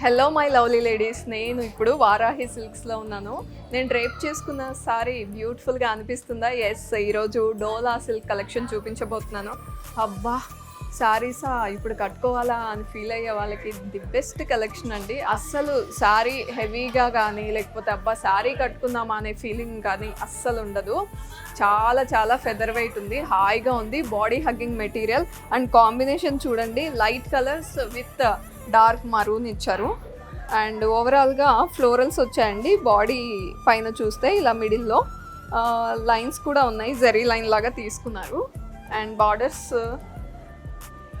Hello my lovely ladies, నేను ఇప్పుడు వారాహి సిల్క్స్లో ఉన్నాను. నేను డ్రేప్ చేసుకున్న సారీ బ్యూటిఫుల్గా అనిపిస్తుందా? ఎస్, ఈరోజు డోలా సిల్క్ కలెక్షన్ చూపించబోతున్నాను. అబ్బా, శారీసా ఇప్పుడు కట్టుకోవాలా అని ఫీల్ అయ్యే వాళ్ళకి ది బెస్ట్ కలెక్షన్ అండి. అస్సలు శారీ హెవీగా కానీ లేకపోతే అబ్బా శారీ కట్టుకుందామా అనే ఫీలింగ్ కానీ అస్సలు ఉండదు. చాలా చాలా ఫెదర్ వెయిట్ ఉంది, హాయిగా ఉంది, body hugging material and combination చూడండి, light colours with dark maroon ఇచ్చారు. అండ్ ఓవరాల్గా ఫ్లోరల్స్ వచ్చాయండి. బాడీ పైన చూస్తే ఇలా మిడిల్లో లైన్స్ కూడా ఉన్నాయి, జరీ లైన్ లాగా తీసుకున్నారు. అండ్ బార్డర్స్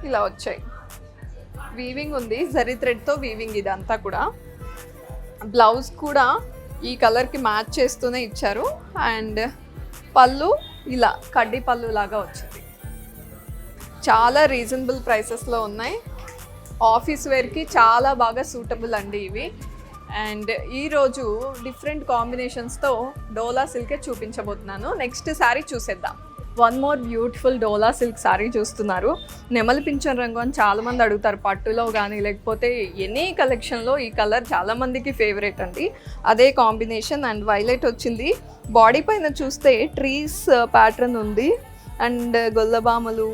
ఇలా వచ్చాయి, వీవింగ్ ఉంది, జరీ థ్రెడ్తో వీవింగ్ ఇదంతా కూడా. బ్లౌజ్ కూడా ఈ కలర్కి మ్యాచ్ చేస్తూనే ఇచ్చారు. అండ్ పళ్ళు ఇలా కడ్డీ పళ్ళు లాగా వచ్చింది. చాలా రీజనబుల్ ప్రైసెస్లో ఉన్నాయి. ఆఫీస్ వేర్కి చాలా బాగా సూటబుల్ అండి ఇవి. అండ్ ఈరోజు డిఫరెంట్ కాంబినేషన్స్తో డోలా సిల్కే చూపించబోతున్నాను. నెక్స్ట్ శారీ చూసేద్దాం. వన్ మోర్ బ్యూటిఫుల్ డోలా సిల్క్ శారీ చూస్తున్నారు. నెమలి పింఛన్ రంగు అని చాలామంది అడుగుతారు, పట్టులో కానీ లేకపోతే ఎనీ కలెక్షన్లో ఈ కలర్ చాలామందికి ఫేవరెట్ అండి. అదే కాంబినేషన్ అండ్ వైలెట్ వచ్చింది. బాడీ పైన చూస్తే ట్రీస్ ప్యాటర్న్ ఉంది అండ్ గొల్లబామలు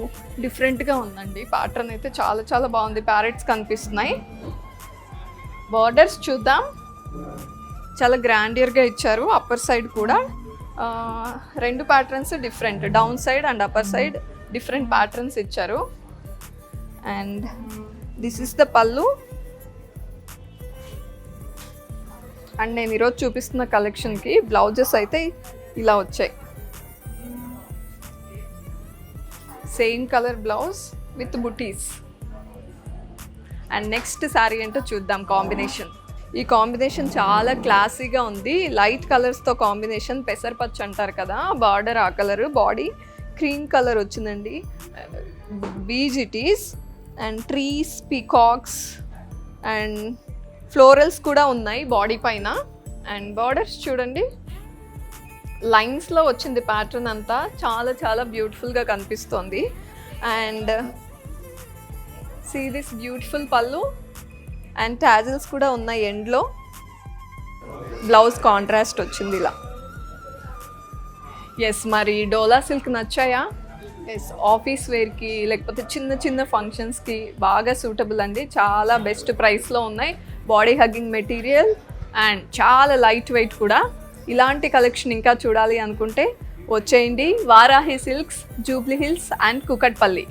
డిఫరెంట్గా ఉందండి. ప్యాటర్న్ అయితే చాలా చాలా బాగుంది, ప్యారెట్స్ కనిపిస్తున్నాయి. బార్డర్స్ చూద్దాం, చాలా గ్రాండియర్గా ఇచ్చారు. అప్పర్ సైడ్ కూడా రెండు patterns different, down side and upper side different patterns ఇచ్చారు. అండ్ దిస్ ఇస్ ద పళ్ళు. అండ్ నేను ఈరోజు చూపిస్తున్న కలెక్షన్కి బ్లౌజెస్ అయితే ఇలా వచ్చాయి, same colour blouse with buttis. And next sari ఏంటో చూద్దాం. కాంబినేషన్, ఈ కాంబినేషన్ చాలా క్లాసీగా ఉంది. లైట్ కలర్స్తో కాంబినేషన్, పెసరపచ్చ అంటారు కదా, బార్డర్ ఆ కలర్, బాడీ క్రీమ్ కలర్ వచ్చిందండి. Beige it is. And trees, peacocks and florals కూడా ఉన్నాయి బాడీ పైన. అండ్ బార్డర్స్ చూడండి, లైన్స్లో వచ్చింది ప్యాటర్న్ అంతా, చాలా చాలా బ్యూటిఫుల్గా కనిపిస్తుంది. అండ్ సీ దిస్ బ్యూటిఫుల్ పళ్ళు అండ్ టాజిల్స్ కూడా ఉన్నాయి ఎండ్లో. బ్లౌజ్ కాంట్రాస్ట్ వచ్చింది ఇలా. ఎస్, మరి డోలా సిల్క్ నచ్చాయా? ఎస్, ఆఫీస్ వేర్కి లేకపోతే చిన్న చిన్న ఫంక్షన్స్కి బాగా సూటబుల్ అండి. చాలా బెస్ట్ ప్రైస్లో ఉన్నాయి. బాడీ హగ్గింగ్ మెటీరియల్ అండ్ చాలా లైట్ వెయిట్ కూడా. ఇలాంటి కలెక్షన్ ఇంకా చూడాలి అనుకుంటే వచ్చేయండి. Varahi silks, Jubilee hills and Kukatpally.